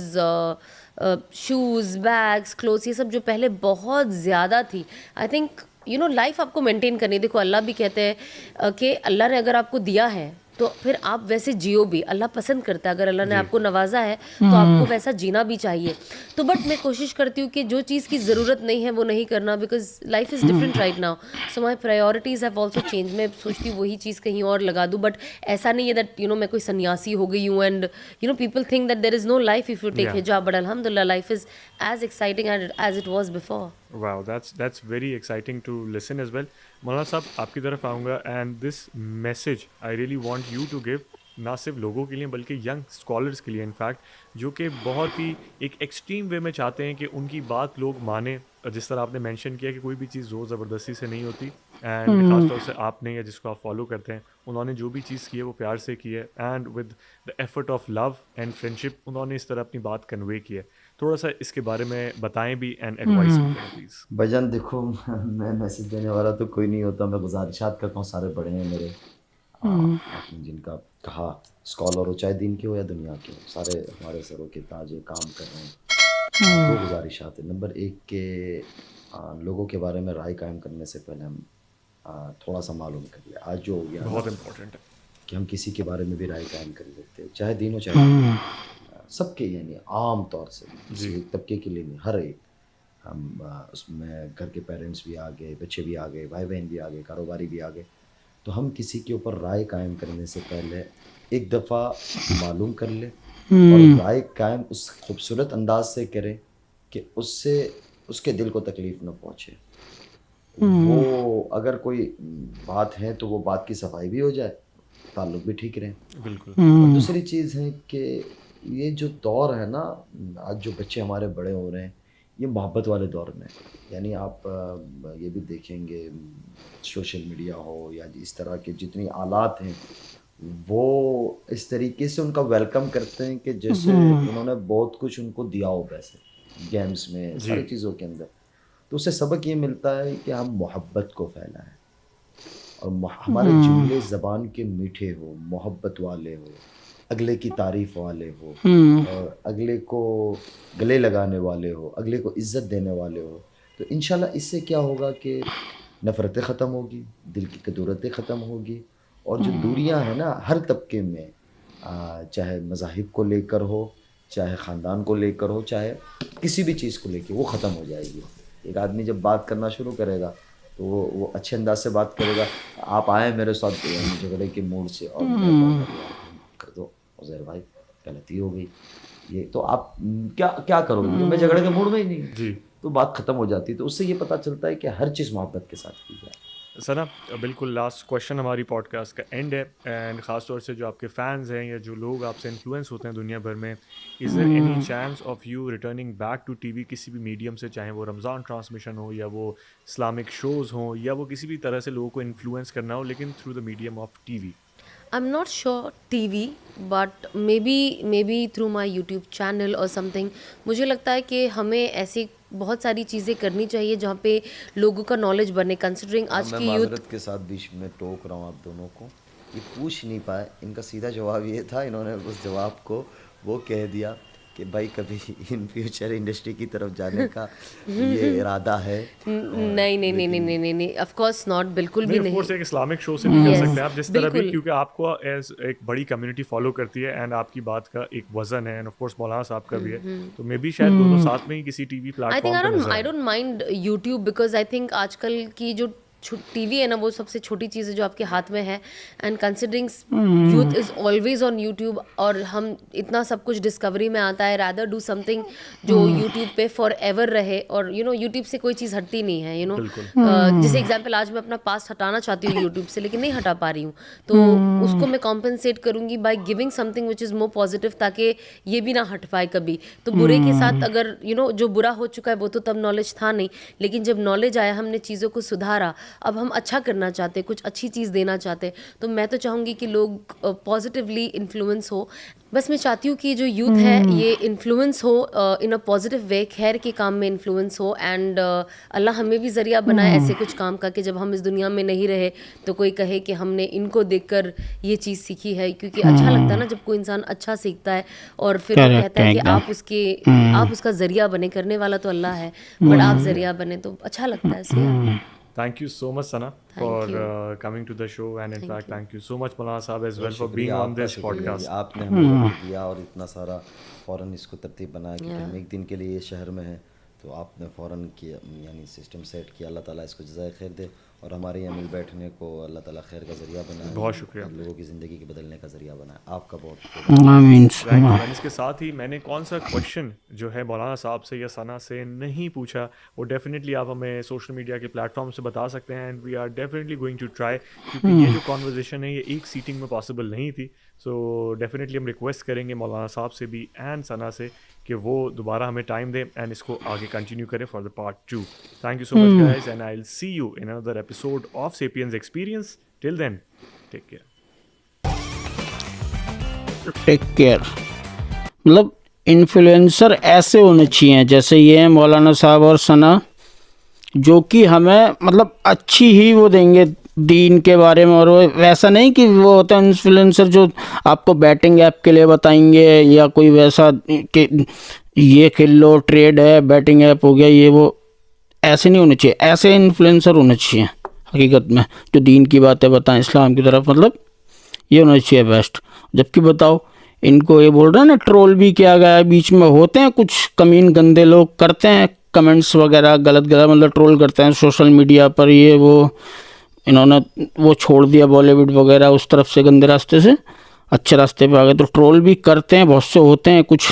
शूज़, बैग्स, क्लोथ्स, ये सब जो पहले बहुत ज़्यादा थी। आई थिंक लाइफ आपको मेंटेन करनी है। देखो अल्लाह भी कहते हैं कि अल्लाह ने अगर आपको दिया है तो फिर आप वैसे जियो भी। अल्लाह पसंद करता है, अगर अल्लाह ने आपको नवाजा है तो आपको वैसा जीना भी चाहिए। तो बट मैं कोशिश करती हूँ कि जो चीज़ की ज़रूरत नहीं है वो नहीं करना, because life is different right now. So my priorities have also change. मैं सोचती हूँ वही चीज़ कहीं और लगा दूँ, बट ऐसा नहीं है दैट मैं कोई सन्यासी हो गई हूँ and people think that there is no life if you take हिजाब, बट अल्हम्दुलिल्लाह life is as exciting as it was before. Wow, that's very exciting to listen as well. मौलाना साहब आपकी तरफ आऊँगा, and this message I really want you to give, ना सिर्फ लोगों के लिए बल्कि यंग स्कॉलर्स के लिए इनफैक्ट, जो कि बहुत ही एक एक्सट्रीम वे में चाहते हैं कि उनकी बात लोग माने। जिस तरह आपने मेंशन किया कि कोई भी चीज़ ज़ोर ज़बरदस्ती से नहीं होती, एंड ख़ासतौर से आपने या जिसको आप फॉलो करते हैं उन्होंने जो भी चीज़ की है वो प्यार से की है, and with the effort of love and friendship उन्होंने इस तरह अपनी बात कन्वे की है। थोड़ा सा इसके बारे में बताएं भी एंड एडवाइस भी करें प्लीज़। भाईजान देखो, मैं मैसेज देने वाला तो कोई नहीं होता, मैं गुजारिशात करता हूँ, सारे बड़े हैं मेरे, आपने जिनका कहा स्कॉलर हो, चाहे दिन के हो या दुनिया के हो, सारे हमारे सरों के ताजे काम कर रहे हैं। दो गुजारिशात है। नंबर एक के लोगों के बारे में राय कायम करने से पहले हम थोड़ा सा मालूम कर ले। आज जो हो गया बहुत इम्पोर्टेंट है कि हम किसी के बारे में भी राय कायम कर लेते हैं, चाहे दिन हो चाहे सबके, यानी आम तौर से किसी एक तबके के लिए नहीं, हर एक। हम उसमें घर के पेरेंट्स भी आ गए, बच्चे भी आ गए, भाई बहन भी आ गए, कारोबारी भी आ गए। तो हम किसी के ऊपर राय कायम करने से पहले एक दफ़ा मालूम कर ले और राय कायम उस खूबसूरत अंदाज से करें कि उससे उसके दिल को तकलीफ़ न पहुँचे। वो अगर कोई बात है तो वो बात की सफाई भी हो जाए, ताल्लुक़ भी ठीक रहे। बिल्कुल। और दूसरी चीज़ है कि ये जो दौर है ना, आज जो बच्चे हमारे बड़े हो रहे हैं, ये मोहब्बत वाले दौर में, यानी आप ये भी देखेंगे सोशल मीडिया हो या इस तरह के जितनी आलात हैं, वो इस तरीके से उनका वेलकम करते हैं कि जैसे उन्होंने बहुत कुछ उनको दिया हो, पैसे गेम्स में, सारी चीज़ों के अंदर। तो उससे सबक ये मिलता है कि हम मोहब्बत को फैलाएं और हमारे जुमले ज़बान के मीठे हो, मोहब्बत वाले हो, अगले की तारीफ़ वाले हो, और अगले को गले लगाने वाले हो, अगले को इज़्ज़त देने वाले हो। तो इंशाल्लाह इससे क्या होगा कि नफ़रतें ख़त्म होगी, दिल की कदूरतें ख़त्म होगी, और जो दूरियां हैं ना हर तबके में, चाहे मज़ाहिब को लेकर हो, चाहे ख़ानदान को लेकर हो, चाहे किसी भी चीज़ को लेकर, वो ख़त्म हो जाएगी। एक आदमी जब बात करना शुरू करेगा तो वो अच्छे अंदाज से बात करेगा। आप आए मेरे साथ झगड़े के मूड से और कर दो, उज़ैर भाई गलती हो गई, ये तो आप क्या करोगे, मैं झगड़े के मूड में ही नहीं जी। तो बात ख़त्म हो जाती है। तो उससे ये पता चलता है कि हर चीज़ मोहब्बत के साथ की जाए। सना, बिल्कुल लास्ट क्वेश्चन हमारी पॉडकास्ट का एंड है, एंड ख़ास तौर से जो आपके फ़ैन्स हैं या जो लोग आपसे इन्फ्लुएंस होते हैं दुनिया भर में, is there any chance of you returning back to TV किसी भी मीडियम से, चाहे वो रमज़ान ट्रांसमिशन हो या वो इस्लामिक शोज़ हों या वो किसी भी तरह से लोगों को इन्फ्लुएंस करना हो, लेकिन through the medium of TV? I'm not sure TV, but maybe through my YouTube channel or something. मुझे लगता है कि हमें ऐसी बहुत सारी चीज़ें करनी चाहिए जहाँ पे लोगों का नॉलेज बने, कंसिडरिंग आज मैं की यूथ। माजरत के साथ बीच में टोक रहा हूँ आप दोनों को, ये पूछ नहीं पाए, इनका सीधा जवाब ये था, इन्होंने उस जवाब को वो कह दिया कि भाई कभी इन फ्यूचर इंडस्ट्री की तरफ जाने का ये इरादा है। नहीं, ऑफ कोर्स नॉट, बिल्कुल भी ऑफ नहीं। कोर्स एक इस्लामिक शो से भी कर Yes, सकते हैं आप, जिस तरह भी, बिल्कुल। क्योंकि आपको एज एक बड़ी कम्युनिटी फॉलो करती है एंड आपकी बात का एक वजन है, एंड ऑफ कोर्स मौलाना साहब का भी है, तो मे बी शायद दोनों साथ में ही किसी टीवी आई थिंक प्लेटफॉर्म पर नजर आई आए। Don't mind YouTube, because I think आजकल की जो टीवी है ना, वो सबसे छोटी चीज़ है जो आपके हाथ में है, and considering youth is always on YouTube, और हम इतना सब कुछ डिस्कवरी में आता है, रादर डू समथिंग जो यूट्यूब पे फॉर एवर रहे, और यूट्यूब से कोई चीज़ हटती नहीं है, जैसे एग्जाम्पल आज मैं अपना पास्ट हटाना चाहती हूँ यूट्यूब से, लेकिन नहीं हटा पा रही हूँ, तो उसको मैं कॉम्पनसेट करूँगी by giving something which is more positive, ताकि ये भी ना हट पाए कभी। तो बुरे के साथ अगर जो बुरा हो चुका है वो तो तब नॉलेज था नहीं, लेकिन जब नॉलेज आया, हमने चीज़ों को सुधारा, अब हम अच्छा करना चाहते हैं, कुछ अच्छी चीज़ देना चाहते हैं, तो मैं तो चाहूँगी कि लोग पॉजिटिवली इन्फ्लुएंस हो। बस मैं चाहती हूँ कि जो यूथ है ये इन्फ्लुएंस हो इन अ पॉजिटिव वे, खैर के काम में इन्फ्लुएंस हो। एंड अल्लाह हमें भी ज़रिया बनाए ऐसे कुछ काम का कि जब हम इस दुनिया में नहीं रहे तो कोई कहे कि हमने इनको देखकर ये चीज़ सीखी है, क्योंकि अच्छा लगता है ना जब कोई इंसान अच्छा सीखता है और फिर वो Correct, कहता है कि एकदम। आप उसका ज़रिया बने, करने वाला तो अल्लाह है, बट आप ज़रिया बने तो अच्छा लगता है। इसलिए Thank you so much, Sana, for coming to the show, and in fact, thank you so much, Maulana Saab, as well, for being शुक्रिया on आपका, this शुक्रिया podcast. जी। आपने हमें वक्त दिया और इतना सारा फ़ौरन इसको तरतीब बनाया कि हम एक दिन के लिए शहर में हैं, तो आपने फ़ौरन किया, यानी सिस्टम सेट किया। अल्लाह ताला इसको जज़ाए खैर दे और हमारे यहाँ मिल बैठने को अल्लाह ताला खैर का ज़रिया बनाए, बहुत शुक्रिया। और लोगों की ज़िंदगी के बदलने का ज़रिया बनाए। आपका बहुत आमीन। Thank you, and इसके साथ ही मैंने कौन सा क्वेश्चन जो है मौलाना साहब से या सना से नहीं पूछा, वो डेफिनेटली आप हमें सोशल मीडिया के प्लेटफॉर्म से बता सकते हैं, and we are definitely going to try, क्योंकि ये जो कॉन्वर्जेशन है ये एक सीटिंग में पॉसिबल नहीं थी। सो डेफिनेटली हम रिक्वेस्ट करेंगे मौलाना साहब से भी एंड सना से कि वो दोबारा हमें टाइम दें एंड इसको आगे कंटिन्यू करें for the part 2। Thank you so much guys, and I will see you in another episode of Sapiens experience. Till then, take care. Take care. मतलब इन्फ्लुएंसर ऐसे होने चाहिए जैसे ये हैं मौलाना साहब और सना, जो कि हमें मतलब अच्छी ही वो देंगे दीन के बारे में, और वो वैसा नहीं कि वो होता है इन्फ्लुएंसर जो आपको बैटिंग ऐप के लिए बताएंगे या कोई वैसा कि ये खेल लो, ट्रेड है, बैटिंग ऐप हो गया, ये वो ऐसे नहीं होने चाहिए। ऐसे इन्फ्लुएंसर होने चाहिए हकीकत में जो दीन की बातें बताएं इस्लाम की तरफ, मतलब ये होना चाहिए बेस्ट। जबकि बताओ इनको ये बोल रहे हैं ना, ट्रोल भी किया गया है, बीच में होते हैं कुछ कमीन गंदे लोग करते हैं कमेंट्स वगैरह गलत गलत, मतलब ट्रोल करते हैं सोशल मीडिया पर, ये वो इन्होंने वो छोड़ दिया बॉलीवुड वगैरह उस तरफ से, गंदे रास्ते से अच्छे रास्ते पे आ गए, तो ट्रोल भी करते हैं, बहुत से होते हैं कुछ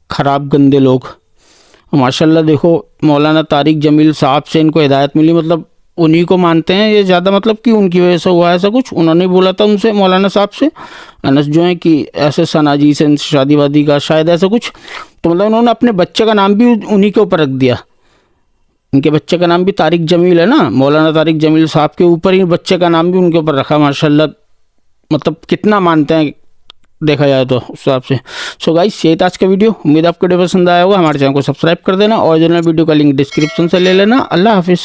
ख़राब गंदे लोग। माशाल्लाह देखो मौलाना तारिक जमील साहब से इनको हिदायत मिली, मतलब उन्हीं को मानते हैं ये ज़्यादा, मतलब कि उनकी वजह से हुआ ऐसा कुछ, उन्होंने बोला था उनसे मौलाना साहब से अनस जो है कि ऐसे सनाजी से शादी वादी का शायद ऐसा कुछ, तो मतलब उन्होंने अपने बच्चे का नाम भी उन्हीं के ऊपर रख दिया। इनके बच्चे का नाम भी तारिक जमील है ना, मौलाना तारिक जमील साहब के ऊपर ही बच्चे का नाम भी उनके ऊपर रखा। माशाल्लाह मतलब कितना मानते हैं देखा जाए तो उस हिसाब से। सो गाइस ये था आज का वीडियो, उम्मीद आपको वीडियो पसंद आया होगा। हमारे चैनल को सब्सक्राइब कर देना और जो वीडियो का लिंक डिस्क्रिप्शन से ले लेना। अल्लाह हाफिज़।